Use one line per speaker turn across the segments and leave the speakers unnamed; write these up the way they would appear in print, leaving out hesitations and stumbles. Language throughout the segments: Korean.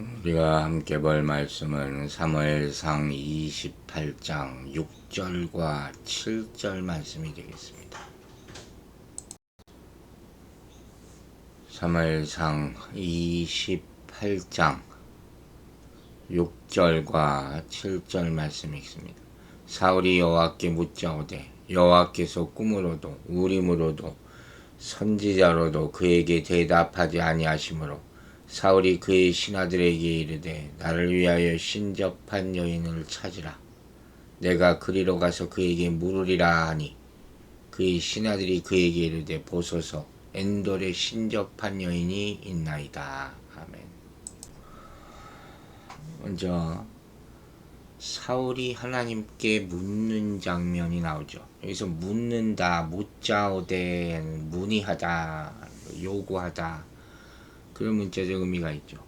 우리가 함께 볼 말씀은 사무엘상 28장 6절과 7절 말씀이 되겠습니다. 사무엘상 28장 6절과 7절 말씀이 있습니다. 사울이 여호와께 묻자오되 여호와께서 꿈으로도 우림으로도 선지자로도 그에게 대답하지 아니하시므로 사울이 그의 신하들에게 이르되 나를 위하여 신접한 여인을 찾으라. 내가 그리로 가서 그에게 물으리라 하니 그의 신하들이 그에게 이르되 보소서 엔돌에 신접한 여인이 있나이다. 아멘. 먼저 사울이 하나님께 묻는 장면이 나오죠. 여기서 묻는다, 묻자오되, 문의하다, 요구하다, 그런 문자적 의미가 있죠.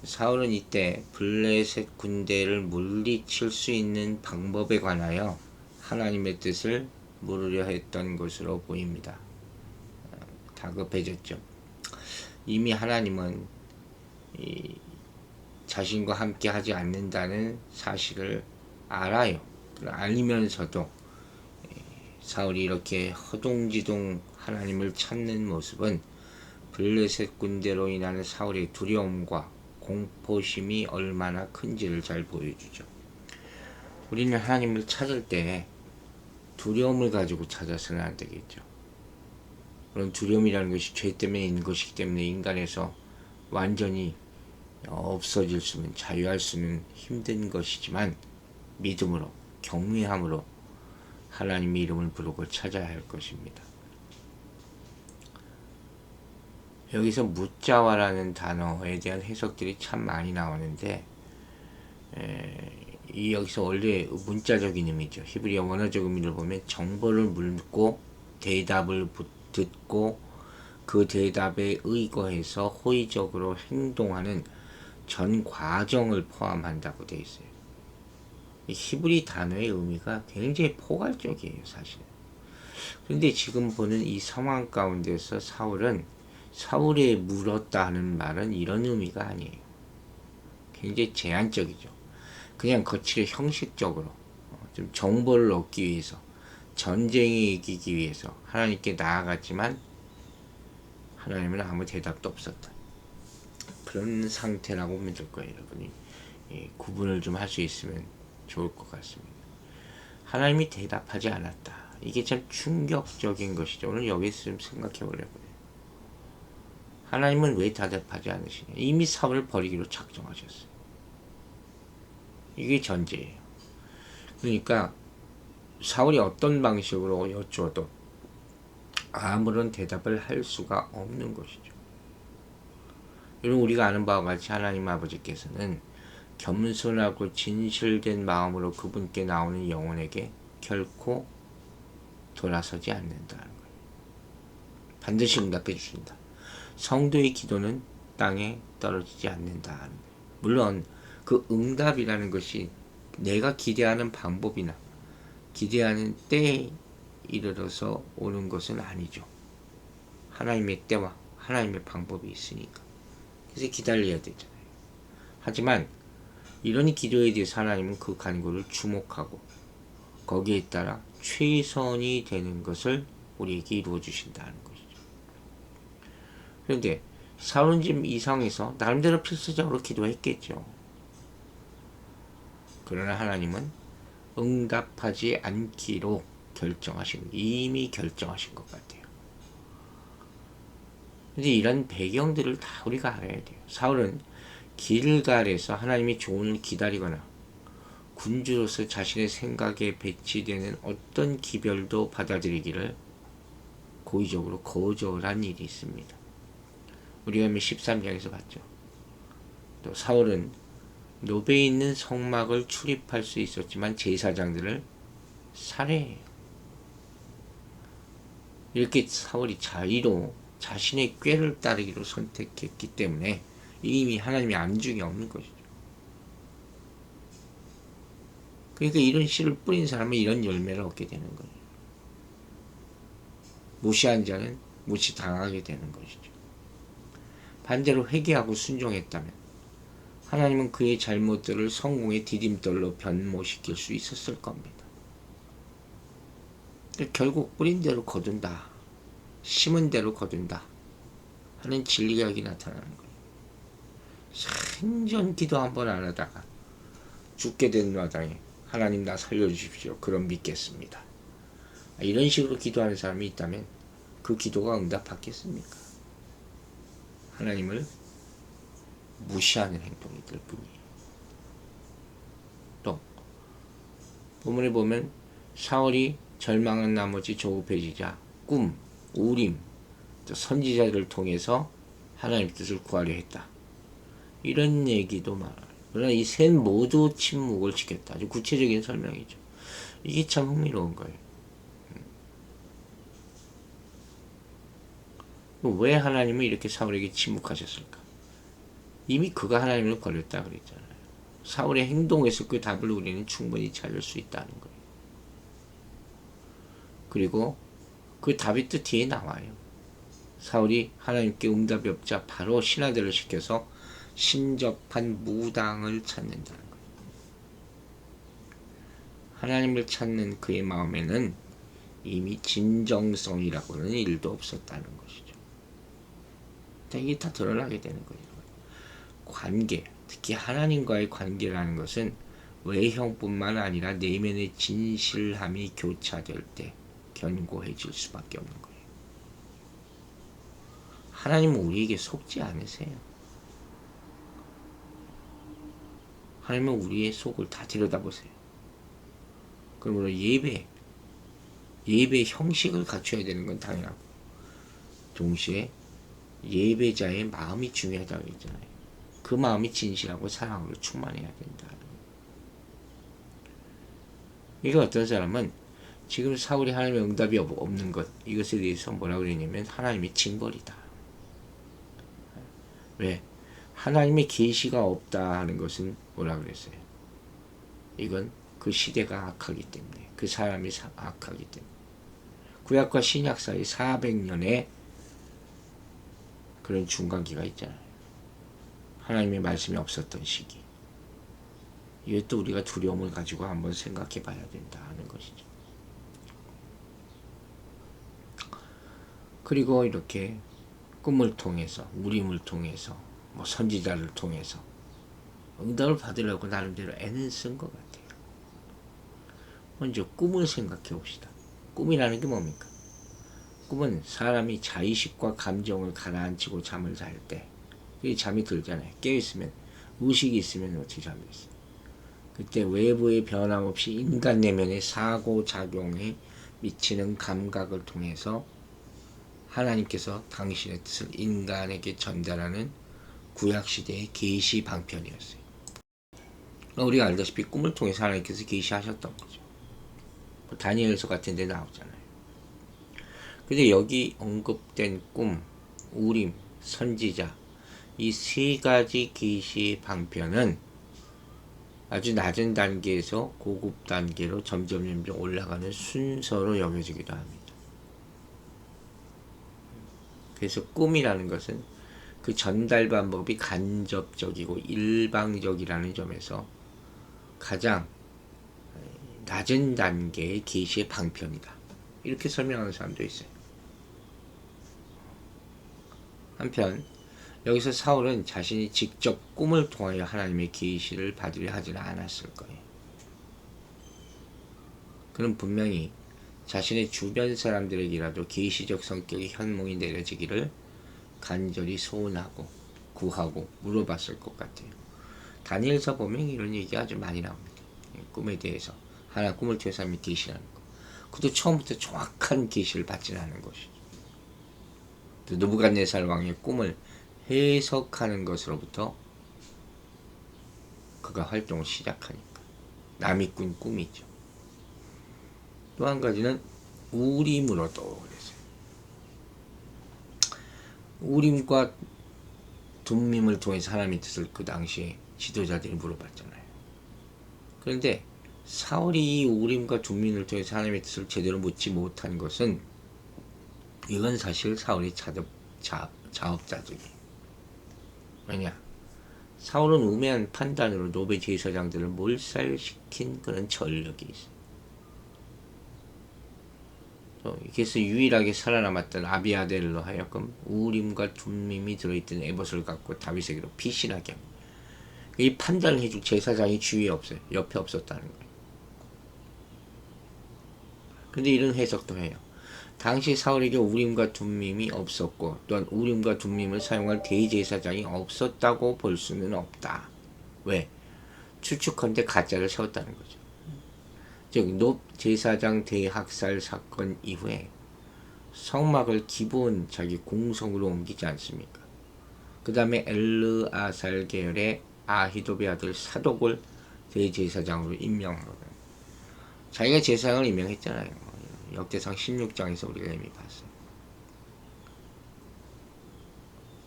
사울은 이때 블레셋 군대를 물리칠 수 있는 방법에 관하여 하나님의 뜻을 물으려 했던 것으로 보입니다. 다급해졌죠. 이미 하나님은 자신과 함께 하지 않는다는 사실을 알아요. 알면서도 사울이 이렇게 허둥지둥 하나님을 찾는 모습은 블레셋 군대로 인하는 사울의 두려움과 공포심이 얼마나 큰지를 잘 보여주죠. 우리는 하나님을 찾을 때 두려움을 가지고 찾아서는 안 되겠죠. 그런 두려움이라는 것이 죄 때문에 있는 것이기 때문에 인간에서 완전히 없어질 수는, 자유할 수는 힘든 것이지만 믿음으로, 경외함으로 하나님의 이름을 부르고 찾아야 할 것입니다. 여기서 묻자와라는 단어에 대한 해석들이 참 많이 나오는데 이 여기서 원래 문자적인 의미죠. 히브리어 원어적 의미를 보면 정보를 묻고 대답을 듣고 그 대답에 의거해서 호의적으로 행동하는 전 과정을 포함한다고 되어 있어요. 이 히브리 단어의 의미가 굉장히 포괄적이에요, 사실. 그런데 지금 보는 이 상황 가운데서 사울에 물었다 하는 말은 이런 의미가 아니에요. 굉장히 제한적이죠. 그냥 거칠게 형식적으로 좀 정보를 얻기 위해서, 전쟁에 이기기 위해서 하나님께 나아갔지만 하나님은 아무 대답도 없었다. 그런 상태라고 믿을 거예요. 여러분이 구분을 좀 할 수 있으면 좋을 것 같습니다. 하나님이 대답하지 않았다. 이게 참 충격적인 것이죠. 오늘 여기서 좀 생각해 보려고요. 하나님은 왜 대답하지 않으시냐? 이미 사울을 버리기로 작정하셨어요. 이게 전제예요. 그러니까 사울이 어떤 방식으로 여쭈어도 아무런 대답을 할 수가 없는 것이죠. 여러분, 우리가 아는 바와 같이 하나님 아버지께서는 겸손하고 진실된 마음으로 그분께 나오는 영혼에게 결코 돌아서지 않는다는 거예요. 반드시 응답해 주신다. 성도의 기도는 땅에 떨어지지 않는다는 거예요. 물론 그 응답이라는 것이 내가 기대하는 방법이나 기대하는 때에 이르러서 오는 것은 아니죠. 하나님의 때와 하나님의 방법이 있으니까. 그래서 기다려야 되잖아요. 하지만 이런 기도에 대해서 하나님은 그 간구를 주목하고 거기에 따라 최선이 되는 것을 우리에게 이루어 주신다는 것이죠. 그런데 사울은 지금 이 상황에서 나름대로 필수적으로 기도했겠죠. 그러나 하나님은 응답하지 않기로 이미 결정하신 것 같아요. 근데 이런 배경들을 다 우리가 알아야 돼요. 사울은 길갈에서 하나님의 조언을 기다리거나 군주로서 자신의 생각에 배치되는 어떤 기별도 받아들이기를 고의적으로 거절한 일이 있습니다. 우리가 13장에서 봤죠. 또 사울은 노베에 있는 성막을 출입할 수 있었지만 제사장들을 살해해요. 이렇게 사울이 자의로 자신의 꾀를 따르기로 선택했기 때문에 이미 하나님의 안중이 없는 것이죠. 그러니까 이런 씨를 뿌린 사람은 이런 열매를 얻게 되는 거예요. 무시한 자는 무시당하게 되는 것이죠. 반대로 회개하고 순종했다면 하나님은 그의 잘못들을 성공의 디딤돌로 변모시킬 수 있었을 겁니다. 결국 뿌린 대로 거둔다, 심은 대로 거둔다 하는 진리가 여기 나타나는 거예요. 생전 기도 한 번 안 하다가 죽게 된 마당에 하나님 나 살려주십시오, 그럼 믿겠습니다, 이런 식으로 기도하는 사람이 있다면 그 기도가 응답받겠습니까? 하나님을 무시하는 행동이 될 뿐이에요. 또 본문에 보면 사울이 절망한 나머지 조급해지자 꿈, 우림, 선지자들을 통해서 하나님 뜻을 구하려 했다, 이런 얘기도 많아요. 그러나 이 셋 모두 침묵을 지켰다. 아주 구체적인 설명이죠. 이게 참 흥미로운 거예요. 왜 하나님은 이렇게 사울에게 침묵하셨을까? 이미 그가 하나님을 버렸다 그랬잖아요. 사울의 행동에서 그 답을 우리는 충분히 찾을 수 있다는 거예요. 그리고 그 답이 또 뒤에 나와요. 사울이 하나님께 응답이 없자 바로 신하들을 시켜서 신접한 무당을 찾는다는 거예요. 하나님을 찾는 그의 마음에는 이미 진정성이라고는 일도 없었다는 것이죠. 이게 다 드러나게 되는 거예요. 관계, 특히 하나님과의 관계라는 것은 외형뿐만 아니라 내면의 진실함이 교차될 때 견고해질 수밖에 없는 거예요. 하나님은 우리에게 속지 않으세요. 하나님은 우리의 속을 다 들여다보세요. 그러므로 예배 형식을 갖춰야 되는 건 당연하고, 동시에 예배자의 마음이 중요하다고 했잖아요. 그 마음이 진실하고 사랑으로 충만해야 된다. 이거 어떤 사람은 지금 사울이 하나님의 응답이 없는 것, 이것에 대해서 뭐라고 그러냐면 하나님의 징벌이다. 왜? 하나님의 계시가 없다 하는 것은 뭐라고 그랬어요? 이건 그 시대가 악하기 때문에, 그 사람이 악하기 때문에. 구약과 신약 사이 400년의 그런 중간기가 있잖아요. 하나님의 말씀이 없었던 시기. 이것도 우리가 두려움을 가지고 한번 생각해 봐야 된다 하는 것이죠. 그리고 이렇게 꿈을 통해서, 우림을 통해서, 선지자를 통해서 응답을 받으려고 나름대로 애는 쓴 것 같아요. 먼저 꿈을 생각해 봅시다. 꿈이라는 게 뭡니까? 꿈은 사람이 자의식과 감정을 가라앉히고 잠을 잘 때, 잠이 들잖아요. 깨어있으면, 의식이 있으면 어떻게 잠이 있어요? 그때 외부의 변함없이 인간 내면의 사고작용에 미치는 감각을 통해서 하나님께서 당신의 뜻을 인간에게 전달하는 구약시대의 계시 방편이었어요. 우리가 알다시피 꿈을 통해서 하나님께서 계시하셨던 거죠. 다니엘서 같은 데 나오잖아요. 근데 여기 언급된 꿈, 우림, 선지자, 이 세 가지 계시 방편은 아주 낮은 단계에서 고급 단계로 점점 올라가는 순서로 여겨지기도 합니다. 그래서 꿈이라는 것은 그 전달 방법이 간접적이고 일방적이라는 점에서 가장 낮은 단계의 계시의 방편이다, 이렇게 설명하는 사람도 있어요. 한편 여기서 사울은 자신이 직접 꿈을 통하여 하나님의 계시를 받으려 하지는 않았을 거예요. 그는 분명히 자신의 주변 사람들에게라도 계시적 성격의 현몽이 내려지기를 간절히 소원하고 구하고 물어봤을 것 같아요. 다니엘서 보면 이런 얘기가 아주 많이 나옵니다. 꿈에 대해서, 하나 꿈을 통해서 하나님이 계시라는 거. 그것도 처음부터 정확한 계시를 받지는 않은 것이죠. 또 느부갓네살 왕의 꿈을 해석하는 것으로부터 그가 활동을 시작하니까 남이 꾼 꿈이죠. 또 한 가지는 우림으로 떠오르세요. 우림과 둠밈을 통해서 하나님의 뜻을 그 당시에 지도자들이 물어봤잖아요. 그런데 사울이 이 우림과 둠밈을 통해서 하나님의 뜻을 제대로 묻지 못한 것은, 이건 사실 사울이 자업자득이에요. 왜냐? 사울은 우매한 판단으로 노베 제사장들을 몰살시킨 그런 전력이 있어요. 그래서 유일하게 살아남았던 아비아델로 하여금 우림과 둠밈이 들어있던 에봇을 갖고 다윗에게로 피신하게 합니다. 이 판단을 해줄 제사장이 주위에 없어요. 옆에 없었다는 거예요. 근데 이런 해석도 해요. 당시 사울에게 우림과 둠밈이 없었고 또한 우림과 둠밈을 사용할 대제사장이 없었다고 볼 수는 없다. 왜? 추측컨대 가짜를 세웠다는 거죠. 즉 높 제사장 대학살 사건 이후에 성막을 기본 자기 공성으로 옮기지 않습니까? 그 다음에 엘르아살 계열의 아히도베 아들 사독을 대제사장으로 임명하거든요. 자기가 제사장을 임명했잖아요. 역대상 16장에서 우리가 이미 봤어요.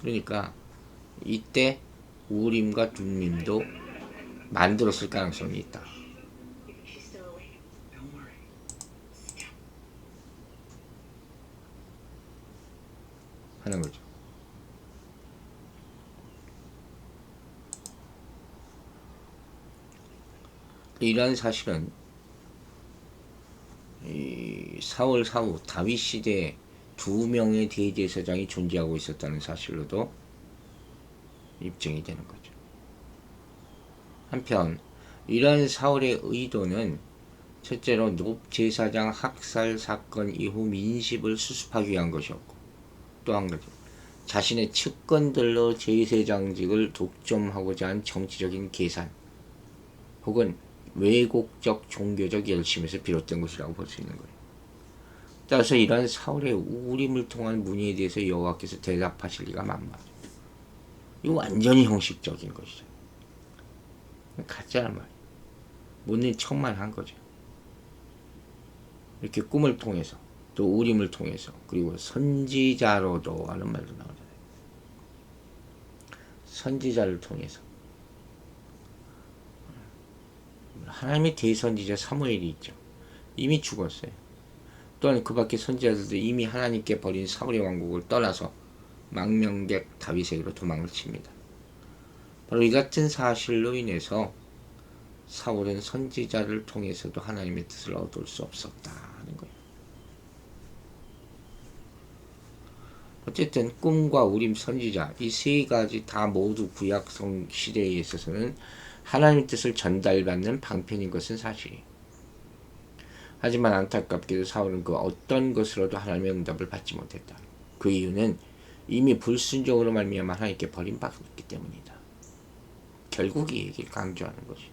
그러니까 이때 우림과 둠밈도 만들었을 가능성이 있다 하는 거죠. 이러한 사실은 이 사울 사후 다윗 시대에 2명의 대제사장이 존재하고 있었다는 사실로도 입증이 되는 거죠. 한편 이러한 사울의 의도는 첫째로 높 제사장 학살 사건 이후 민심을 수습하기 위한 것이었고, 또 한 가지 자신의 측근들로 제사장직을 독점하고자 한 정치적인 계산 혹은 왜곡적 종교적 열심에서 비롯된 것이라고 볼 수 있는 거예요. 따라서 이러한 사울의 우림을 통한 문의에 대해서 여호와께서 대답하실 리가 만무하죠. 이거 완전히 형식적인 것이죠. 가짜란 말이에요. 묻는 척만 한 거죠. 이렇게 꿈을 통해서 또 우림을 통해서 그리고 선지자로도 하는 말도 나오잖아요. 선지자를 통해서 하나님의 대선지자 사무엘이 있죠. 이미 죽었어요. 또한 그 밖에 선지자들도 이미 하나님께 버린 사울의 왕국을 떠나서 망명객 다윗에게로 도망을 칩니다. 바로 이 같은 사실로 인해서 사울은 선지자를 통해서도 하나님의 뜻을 얻을 수 없었다 하는 거예요. 어쨌든 꿈과 우림 선지자 이 세 가지 다 모두 구약성 시대에 있어서는 하나님의 뜻을 전달받는 방편인 것은 사실이에요. 하지만 안타깝게도 사울은 그 어떤 것으로도 하나님의 응답을 받지 못했다. 그 이유는 이미 불순종으로 말미암아 하나님께 버림받았기 때문이다. 결국 이 얘기를 강조하는 것이죠.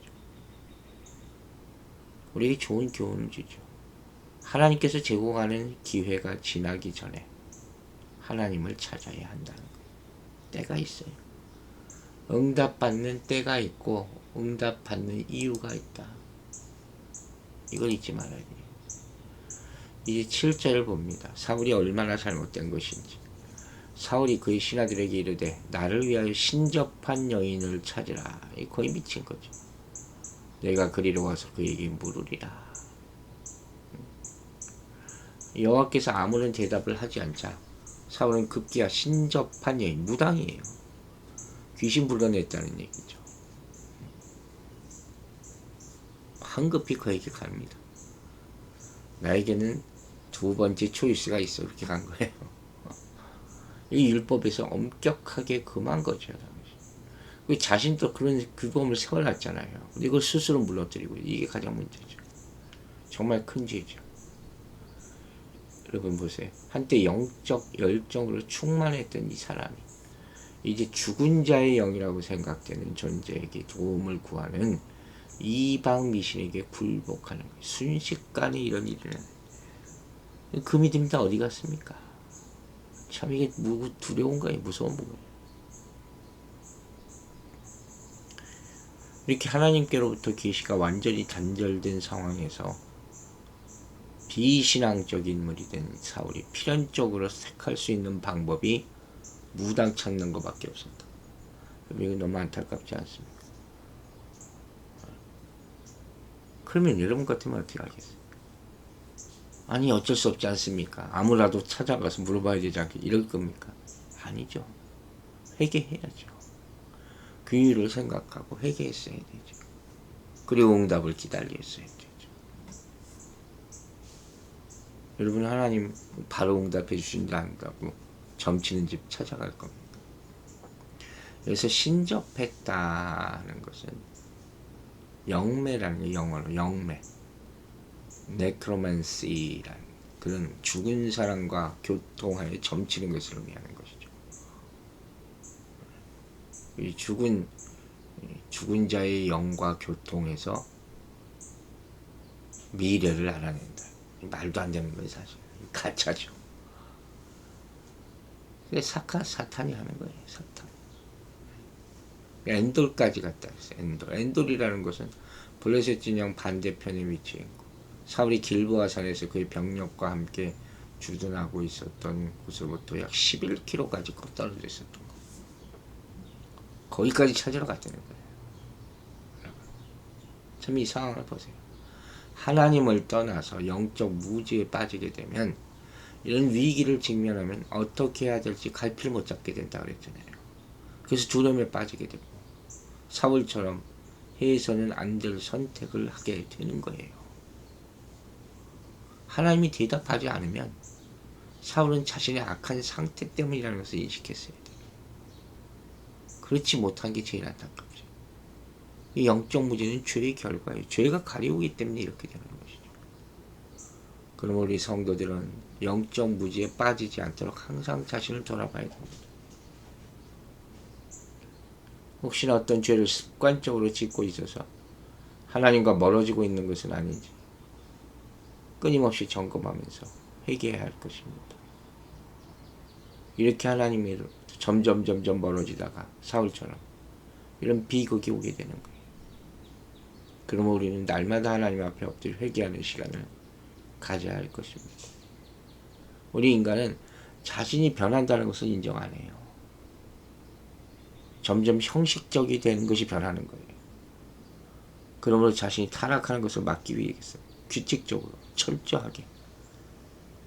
우리에게 좋은 교훈을 주죠. 하나님께서 제공하는 기회가 지나기 전에 하나님을 찾아야 한다는 거예요. 때가 있어요. 응답받는 때가 있고 응답받는 이유가 있다. 이걸 잊지 말아야 돼요. 이제 7절을 봅니다. 사울이 얼마나 잘못된 것인지. 사울이 그의 신하들에게 이르되 나를 위하여 신접한 여인을 찾으라. 거의 미친 거죠. 내가 그리로 와서 그에게 물으리라. 여호와께서 아무런 대답을 하지 않자 사울은 급기야 신접한 여인, 무당이에요. 귀신 불러냈다는 얘기죠. 황급히 그에게 갑니다. 나에게는 두 번째 초이스가 있어. 이렇게 간 거예요. 이 율법에서 엄격하게 금한 거죠. 자신도 그런 규범을 세워놨잖아요. 근데 이걸 스스로 무너뜨리고 이게 가장 문제죠. 정말 큰 죄죠. 여러분 보세요. 한때 영적 열정으로 충만했던 이 사람이 이제 죽은 자의 영이라고 생각되는 존재에게 도움을 구하는 이방 미신에게 굴복하는 거예요. 순식간에 이런 일을. 그 믿음이 다 어디 갔습니까? 참 이게 두려운 거예요. 무서운 거예요. 이렇게 하나님께로부터 계시가 완전히 단절된 상황에서 비신앙적인 인물이 된 사울이 필연적으로 택할 수 있는 방법이 무당 찾는 것밖에 없었다. 이거 너무 안타깝지 않습니까? 그러면 여러분 같으면 어떻게 하겠어요? 아니 어쩔 수 없지 않습니까? 아무라도 찾아가서 물어봐야 되지 않겠 이럴 겁니까? 아니죠. 회개해야죠. 그 일을 생각하고 회개했어야 되죠. 그리고 응답을 기다렸어야 되죠. 여러분, 하나님 바로 응답해 주신다 한다고 점치는 집 찾아갈 겁니다. 그래서 신접했다는 것은 영매라는 게 영어로 영매, 네크로맨시라는 그런 죽은 사람과 교통하여 점치는 것을 의미하는 것이죠. 이 죽은 자의 영과 교통해서 미래를 알아낸다. 말도 안 되는 거예요, 사실. 가짜죠. 그게 사탄이 하는 거예요, 사탄. 엔돌까지 갔다 했어요. 엔돌이라는 것은 블레셋 진영 반대편에 위치해 있고, 사울이 길보아 산에서 그의 병력과 함께 주둔하고 있었던 곳으로부터 약 11km까지 떨어져 있었던 거. 거기까지 찾으러 갔다는 거예요. 참 이 상황을 보세요. 하나님을 떠나서 영적 무지에 빠지게 되면 이런 위기를 직면하면 어떻게 해야 될지 갈피를 못 잡게 된다 그랬잖아요. 그래서 두려움에 빠지게 되고 사울처럼 해서는 안 될 선택을 하게 되는 거예요. 하나님이 대답하지 않으면 사울은 자신의 악한 상태 때문이라는 것을 인식했어야 돼요. 그렇지 못한 게 제일 안타깝죠. 이 영적 무지는 죄의 결과예요. 죄가 가려우기 때문에 이렇게 되는 것이죠. 그럼 우리 성도들은 영적 무지에 빠지지 않도록 항상 자신을 돌아봐야 됩니다. 혹시나 어떤 죄를 습관적으로 짓고 있어서 하나님과 멀어지고 있는 것은 아닌지 끊임없이 점검하면서 회개해야 할 것입니다. 이렇게 하나님이 점점 멀어지다가 사울처럼 이런 비극이 오게 되는 거예요. 그러면 우리는 날마다 하나님 앞에 엎드려 회개하는 시간을 가져야 할 것입니다. 우리 인간은 자신이 변한다는 것을 인정 안 해요. 점점 형식적이 되는 것이 변하는 거예요. 그러므로 자신이 타락하는 것을 막기 위해서 규칙적으로 철저하게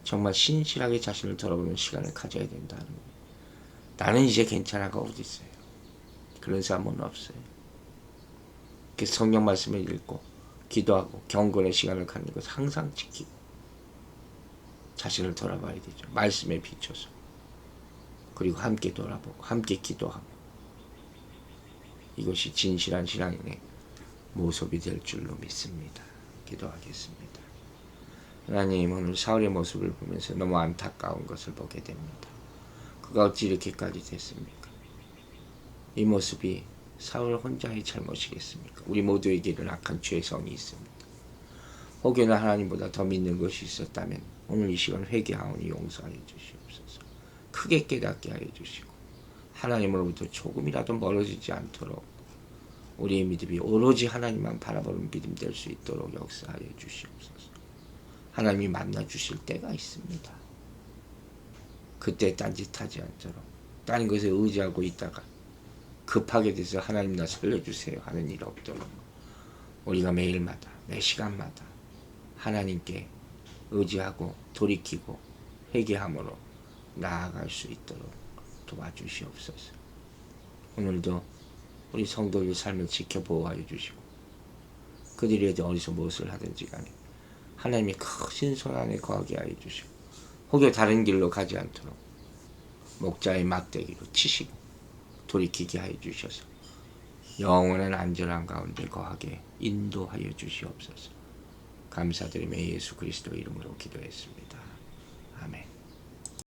정말 신실하게 자신을 돌아보는 시간을 가져야 된다는 거예요. 나는 이제 괜찮아가 어디 있어요. 그런 사람은 없어요. 성경 말씀을 읽고 기도하고 경건의 시간을 갖는 것을 항상 지키고 자신을 돌아봐야 되죠. 말씀에 비춰서. 그리고 함께 돌아보고 함께 기도하고 이것이 진실한 신앙인의 모습이 될 줄로 믿습니다. 기도하겠습니다. 하나님, 오늘 사울의 모습을 보면서 너무 안타까운 것을 보게 됩니다. 그가 어찌 이렇게까지 됐습니까? 이 모습이 사울 혼자의 잘못이겠습니까? 우리 모두에게는 악한 죄성이 있습니다. 혹여나 하나님보다 더 믿는 것이 있었다면 오늘 이 시간 회개하오니 용서하여 주시옵소서. 크게 깨닫게 하여 주시고 하나님으로부터 조금이라도 멀어지지 않도록 우리의 믿음이 오로지 하나님만 바라보는 믿음 될 수 있도록 역사하여 주시옵소서. 하나님이 만나 주실 때가 있습니다. 그때 딴짓하지 않도록 다른 것에 의지하고 있다가 급하게 돼서 하나님 나 살려주세요 하는 일 없도록 우리가 매일마다 매 시간마다 하나님께 의지하고 돌이키고 회개함으로 나아갈 수 있도록 도와주시옵소서. 오늘도 우리 성도들 삶을 지켜보호하여 주시고 그들이 어디서 무엇을 하든지 간에 하나님의 크신 손 안에 거하게 하여 주시고 혹여 다른 길로 가지 않도록 목자의 막대기로 치시고 돌이키게 하여 주셔서 영원한 안전한 가운데 거하게 인도하여 주시옵소서. 감사드리며 예수 그리스도 이름으로 기도했습니다. 아멘.